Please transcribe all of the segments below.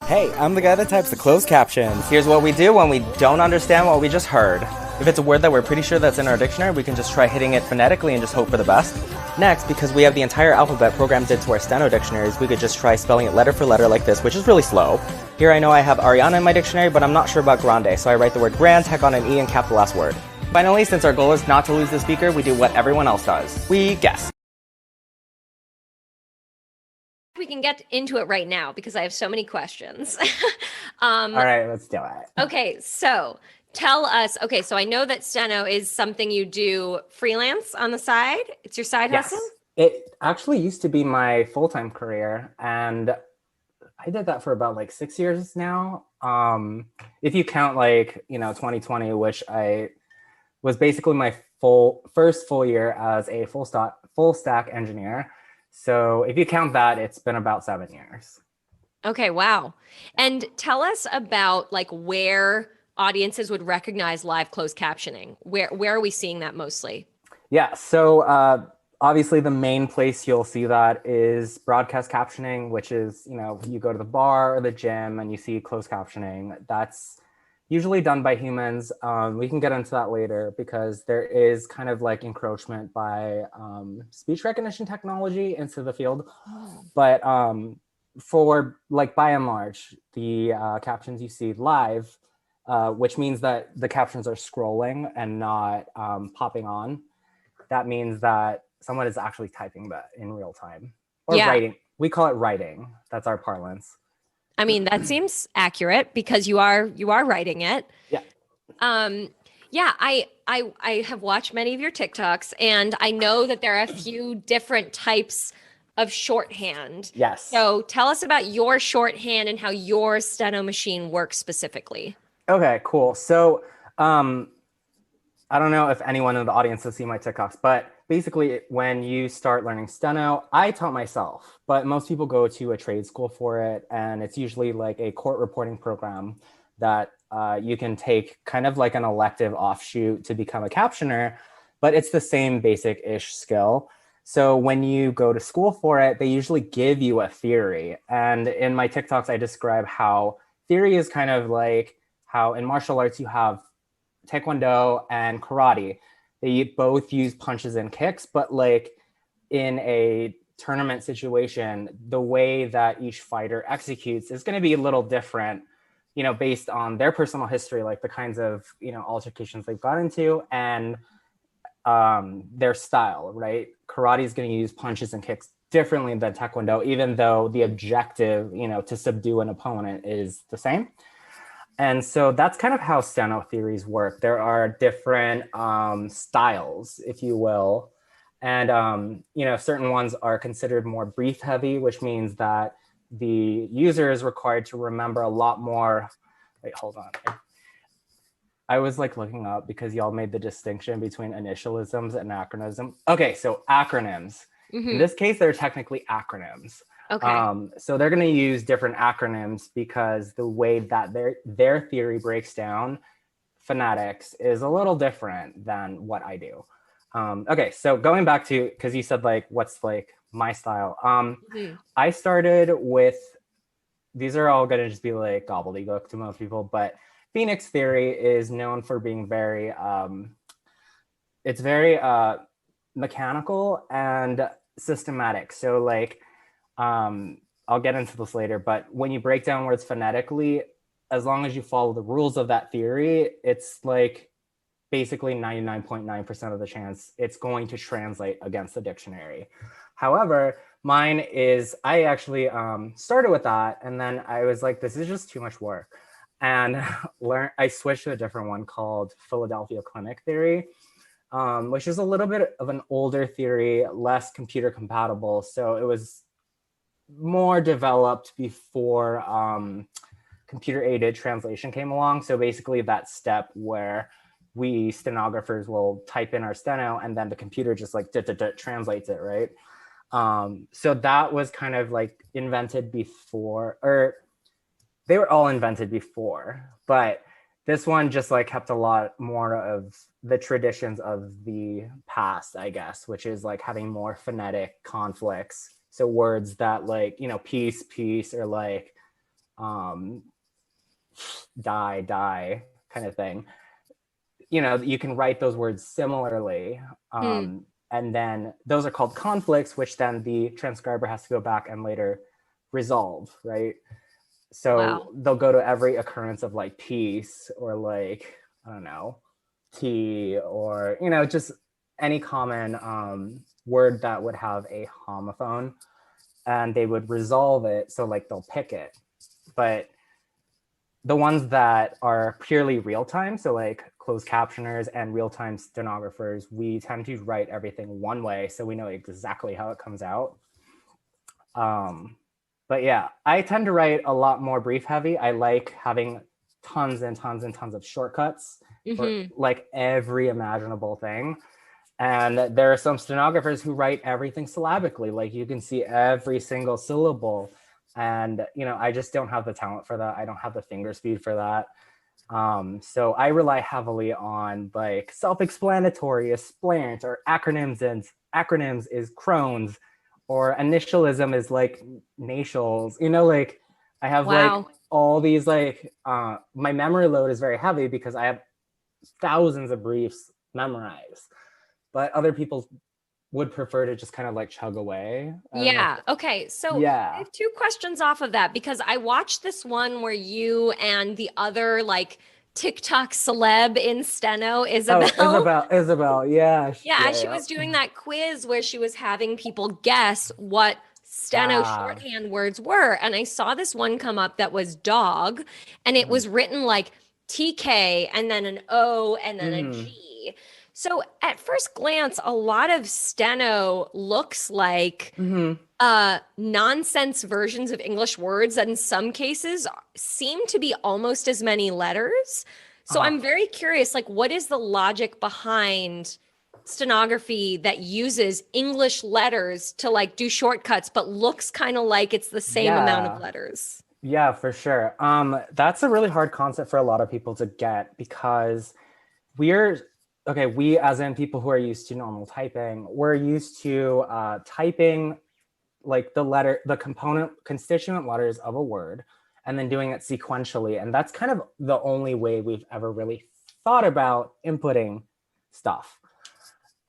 Hey, I'm the guy that types the closed captions. Here's what we do when we don't understand what we just heard. If it's a word that we're pretty sure that's in our dictionary, we can just try hitting it phonetically and just hope for the best. Next, because we have the entire alphabet programmed into our steno dictionaries, we could just try spelling it letter for letter like this, which is really slow. Here I know I have Ariana in my dictionary, but I'm not sure about grande, so I write the word grand, tack on an E, and cap the last word. Finally, since our goal is not to lose the speaker, we do what everyone else does. We guess. We can get into it right now because I have so many questions. All right, let's do it. Okay, so tell us, so I know that steno is something you do freelance on the side. It's your side hustle? It actually used to be my full-time career, and I did that for about like 6 years now. If you count 2020, which I was basically my first full year as a full stack engineer. So if you count that, it's been about 7 years. Okay, wow. And tell us about where audiences would recognize live closed captioning. Where are we seeing that mostly? Yeah, so obviously the main place you'll see that is broadcast captioning, which is, you go to the bar or the gym and you see closed captioning. That's usually done by humans. We can get into that later because there is kind of encroachment by speech recognition technology into the field. But for by and large, the captions you see live, which means that the captions are scrolling and not popping on. That means that someone is actually typing that in real time or writing. We call it writing. That's our parlance. I mean, that seems accurate because you are writing it. Yeah. I have watched many of your TikToks, and I know that there are a few different types of shorthand. Yes. So tell us about your shorthand and how your steno machine works specifically. Okay, cool. So I don't know if anyone in the audience has seen my TikToks, but basically when you start learning steno, I taught myself, but most people go to a trade school for it. And it's usually like a court reporting program that you can take kind of like an elective offshoot to become a captioner, but it's the same basic-ish skill. So when you go to school for it, they usually give you a theory. And in my TikToks, I describe how theory is kind of like how in martial arts you have Taekwondo and karate. They both use punches and kicks, but in a tournament situation, the way that each fighter executes is going to be a little different, based on their personal history, like the kinds of, altercations they've got into and their style, right? Karate is going to use punches and kicks differently than Taekwondo, even though the objective, to subdue an opponent is the same. And so that's kind of how steno theories work. There are different styles, if you will. And, certain ones are considered more brief heavy, which means that the user is required to remember a lot more. Wait, hold on. I was looking up because y'all made the distinction between initialisms and acronyms. Okay, so acronyms. Mm-hmm. In this case, they're technically acronyms. Okay. So they're going to use different acronyms because the way that their theory breaks down phonetics is a little different than what I do. Okay, so going back to, because you said what's my style. Mm-hmm. I started with, these are all going to just be gobbledygook to most people, but Phoenix theory is known for being very, it's very mechanical and systematic. So I'll get into this later, but when you break down words phonetically, as long as you follow the rules of that theory, it's basically 99.9% of the chance it's going to translate against the dictionary. However, mine is, I actually started with that, and then I was this is just too much work. And I switched to a different one called Philadelphia Clinic theory, which is a little bit of an older theory, less computer compatible. So it was more developed before computer aided translation came along. So basically that step where we stenographers will type in our steno and then the computer just translates it, right? So that was kind of invented before, or they were all invented before, but this one just kept a lot more of the traditions of the past, I guess, which is having more phonetic conflicts. So words that peace, or um, die kind of thing. You know, you can write those words similarly. And then those are called conflicts, which then the transcriber has to go back and later resolve, right? So Wow. they'll go to every occurrence of like peace or like, I don't know, tea, or, you know, just any common word that would have a homophone, and they would resolve it. So like they'll pick it. But the ones that are purely real time, so like closed captioners and real-time stenographers, we tend to write everything one way so we know exactly how it comes out. But yeah, I tend to write a lot more brief heavy. I like having tons and tons and tons of shortcuts for like every imaginable thing. And there are some stenographers who write everything syllabically, like you can see every single syllable. And, you know, I just don't have the talent for that. I don't have the finger speed for that. So I rely heavily on like self-explanatory is splant, or acronyms, and acronyms is Crohn's, or initialism is like natials, you know, like I have like all these like, my memory load is very heavy because I have thousands of briefs memorized, but other people would prefer to just kind of like chug away. Yeah. Okay. So I have two questions off of that, because I watched this one where you and the other like TikTok celeb in steno, Isabel. Oh, Isabel. Yeah. Yeah. She was doing that quiz where she was having people guess what steno shorthand words were. And I saw this one come up that was dog, and it was written like TK and then an O and then a G. So at first glance, a lot of steno looks like nonsense versions of English words that in some cases seem to be almost as many letters. So I'm very curious, like, what is the logic behind stenography that uses English letters to like do shortcuts, but looks kind of like it's the same amount of letters? Yeah, for sure. That's a really hard concept for a lot of people to get, because we as in people who are used to normal typing, we're used to typing like the constituent letters of a word and then doing it sequentially. And that's kind of the only way we've ever really thought about inputting stuff.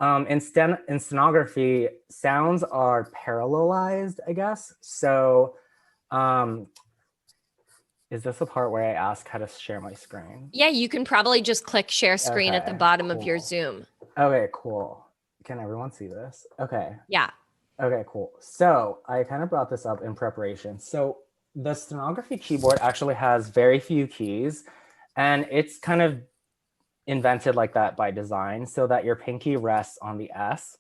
In stenography, sounds are parallelized, I guess. So is this the part where I ask how to share my screen? Yeah, you can probably just click share screen at the bottom of your Zoom. Okay, cool. Can everyone see this? Okay. Yeah. Okay, cool. So I kind of brought this up in preparation. So the stenography keyboard actually has very few keys, and it's kind of invented like that by design, so that your pinky rests on the S,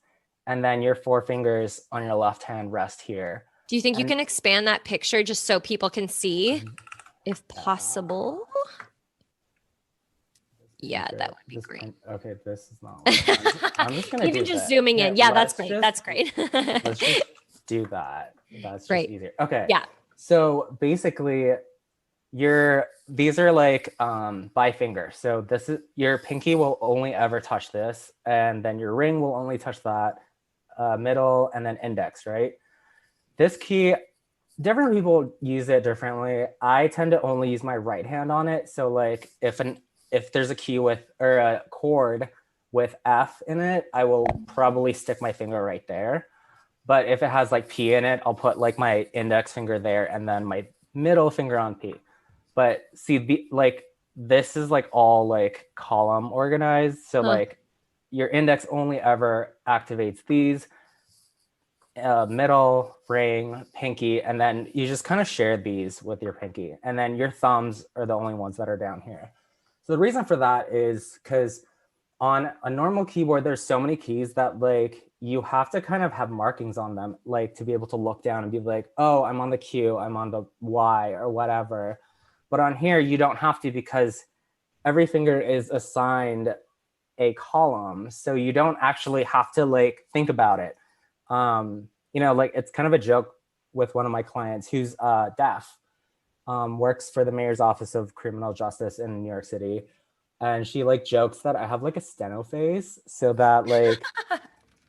and then your four fingers on your left hand rest here. Do you think you can expand that picture just so people can see, if possible? Yeah, that would be great. Okay, this is not. I'm just gonna even just zooming in. Yeah, that's great. That's great. Let's just do that. That's just easier. Okay. Yeah. So basically, these are like by finger. So this is your pinky will only ever touch this, and then your ring will only touch that, middle, and then index, right? This key, different people use it differently. I tend to only use my right hand on it. So like if there's a key or a chord with F in it, I will probably stick my finger right there. But if it has like P in it, I'll put like my index finger there and then my middle finger on P. But see, like this is like all like column organized. So like your index only ever activates these, middle, ring, pinky, and then you just kind of share these with your pinky. And then your thumbs are the only ones that are down here. So the reason for that is because on a normal keyboard, there's so many keys that like you have to kind of have markings on them, like to be able to look down and be like, oh, I'm on the Q, I'm on the Y or whatever. But on here, you don't have to, because every finger is assigned a column. So you don't actually have to like think about it. You know, like it's kind of a joke with one of my clients who's deaf, works for the mayor's office of criminal justice in New York City. And she like jokes that I have like a steno face, so that like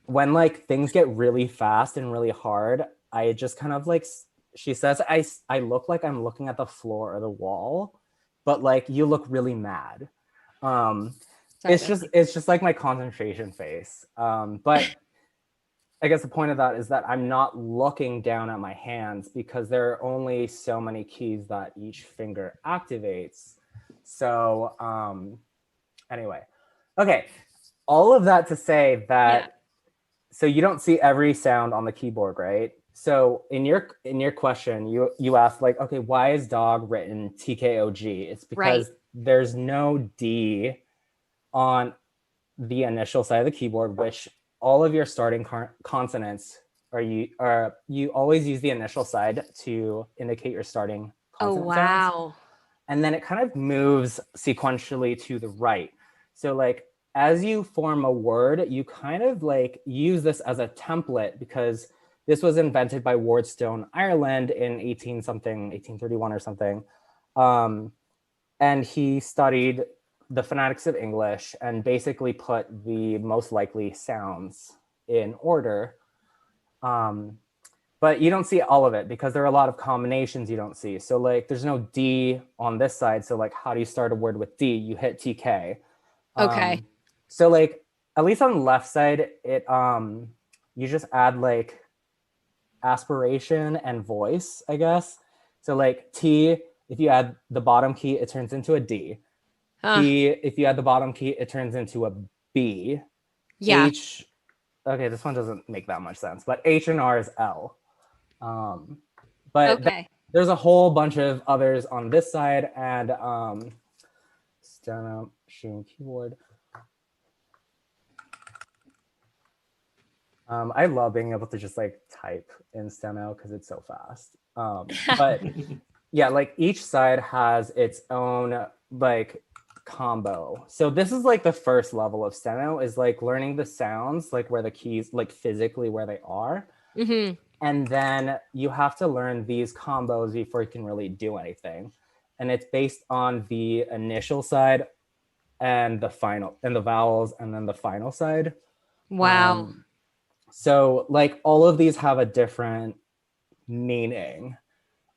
when like things get really fast and really hard, I just kind of like she says, I look like I'm looking at the floor or the wall, but like you look really mad. Sorry, It's just like my concentration face. But I guess the point of that is that I'm not looking down at my hands because there are only so many keys that each finger activates. So anyway, okay. All of that to say that, so you don't see every sound on the keyboard, right? So in your question, you asked like, okay, why is dog written TKOG? It's because there's no D on the initial side of the keyboard, which all of your starting consonants you always use the initial side to indicate your starting consonant sounds. And then it kind of moves sequentially to the right. So like as you form a word, you kind of like use this as a template because this was invented by Wardstone, Ireland in 1831 or something. And he studied the phonetics of English and basically put the most likely sounds in order. But you don't see all of it because there are a lot of combinations you don't see. So like there's no D on this side. So like how do you start a word with D? You hit TK. Okay. So like at least on the left side, it you just add like aspiration and voice, I guess. So like T, if you add the bottom key, it turns into a D. P, if you add the bottom key, it turns into a B. Yeah. H, okay, this one doesn't make that much sense, but H and R is L. But there's a whole bunch of others on this side, and Stenography Keyboard. I love being able to just like type in Steno because it's so fast. But yeah, like each side has its own like combo. So this is like the first level of Steno is like learning the sounds, like where the keys, like physically where they are. Mm-hmm. And then you have to learn these combos before you can really do anything. And it's based on the initial side and the final and the vowels and then the final side. Wow. So like all of these have a different meaning.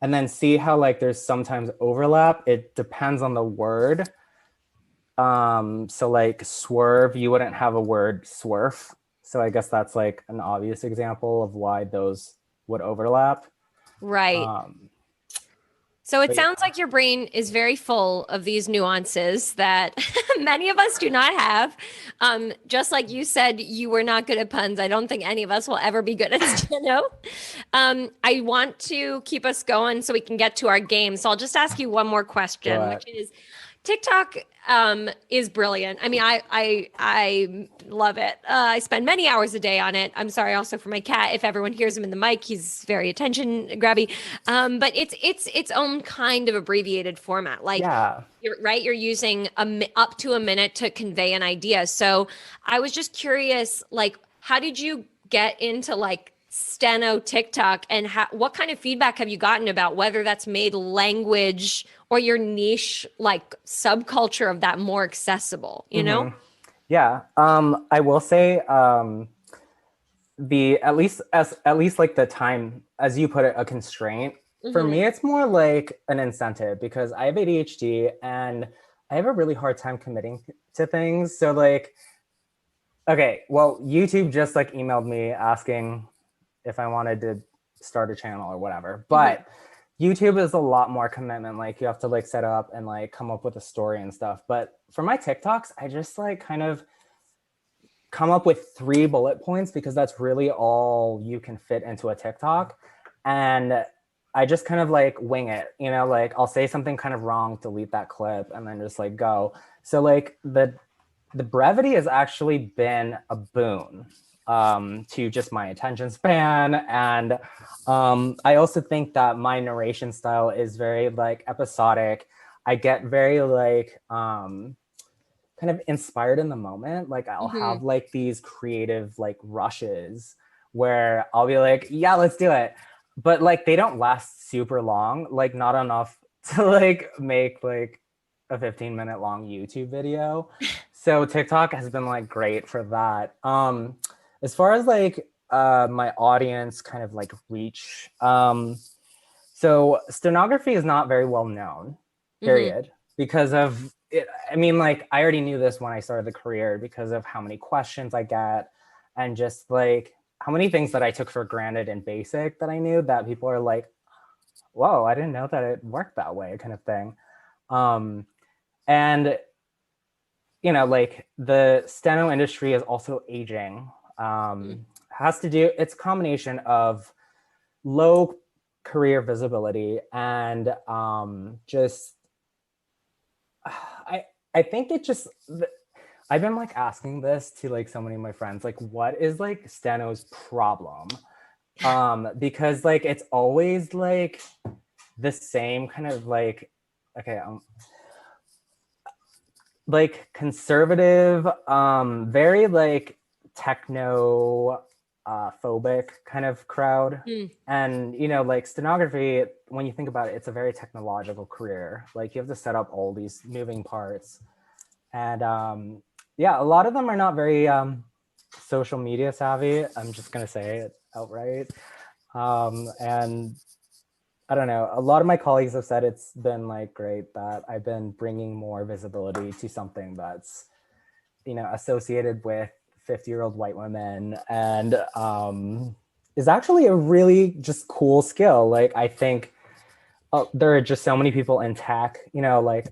And then see how like there's sometimes overlap. It depends on the word. So like swerve, you wouldn't have a word swerve. So I guess that's like an obvious example of why those would overlap. Right. So it sounds like your brain is very full of these nuances that many of us do not have. Just like you said, you were not good at puns. I don't think any of us will ever be good at steno. I want to keep us going so we can get to our game. So I'll just ask you one more question, which is TikTok is brilliant. I mean, I love it. I spend many hours a day on it. I'm sorry also for my cat. If everyone hears him in the mic, he's very attention grabby. But it's its own kind of abbreviated format. Like you're right, you're using up to a minute to convey an idea. So I was just curious, like, how did you get into like Steno TikTok, and what kind of feedback have you gotten about whether that's made language or your niche like subculture of that more accessible, you know? Yeah. I will say at least like the time, as you put it, a constraint. For me, it's more like an incentive because I have ADHD and I have a really hard time committing to things. So like, okay, well, YouTube just like emailed me asking if I wanted to start a channel or whatever. But YouTube is a lot more commitment. Like you have to like set up and like come up with a story and stuff. But for my TikToks, I just like kind of come up with 3 bullet points because that's really all you can fit into a TikTok. And I just kind of like wing it, you know, like I'll say something kind of wrong, delete that clip and then just like go. So like the brevity has actually been a boon to just my attention span. And I also think that my narration style is very like episodic. I get very like kind of inspired in the moment. Like I'll have like these creative like rushes where I'll be like, yeah, let's do it. But like they don't last super long, like not enough to like make like a 15-minute long YouTube video. So TikTok has been like great for that. As far as like my audience kind of like reach, So stenography is not very well known, period, because of it. I mean, like, I already knew this when I started the career because of how many questions I get and just like how many things that I took for granted in basic that I knew that people are like, whoa, I didn't know that it worked that way, kind of thing. And, you know, like the steno industry is also aging. Has to do, it's a combination of low career visibility and just, I think it just, I've been like asking this to like so many of my friends, like, what is like steno's problem? Because like it's always like the same kind of like, okay, like conservative, very like techno phobic kind of crowd. And you know, like stenography, when you think about it, it's a very technological career. Like you have to set up all these moving parts, and yeah, a lot of them are not very social media savvy. I'm just gonna say it outright. And I don't know, a lot of my colleagues have said it's been like great that I've been bringing more visibility to something that's, you know, associated with 50-year-old white women, and is actually a really just cool skill. Like I think there are just so many people in tech, you know, like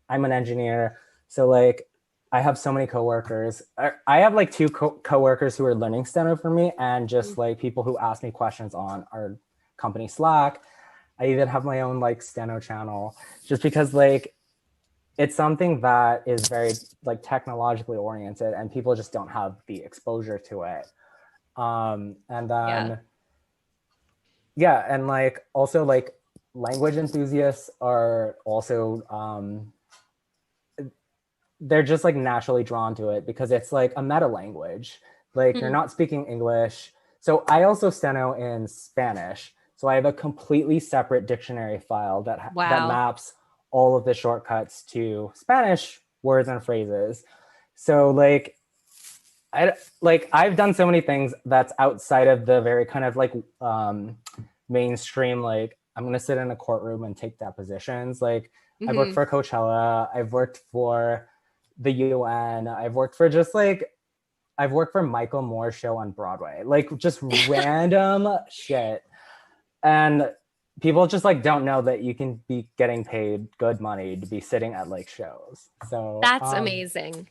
I'm an engineer, so like I have so many coworkers. I have like two coworkers who are learning steno for me, and just like people who ask me questions on our company Slack. I even have my own like steno channel, just because like it's something that is very like technologically oriented, and people just don't have the exposure to it. And then yeah, and like also like language enthusiasts are also they're just like naturally drawn to it because it's like a meta language. Like you're not speaking English. So I also steno in Spanish. So I have a completely separate dictionary file that maps all of the shortcuts to Spanish words and phrases. So like I've done so many things that's outside of the very kind of like mainstream, like I'm gonna sit in a courtroom and take depositions. Like I've worked for Coachella, I've worked for the UN, I've worked for Michael Moore's show on Broadway, like just random shit. And people just like don't know that you can be getting paid good money to be sitting at like shows. So that's amazing.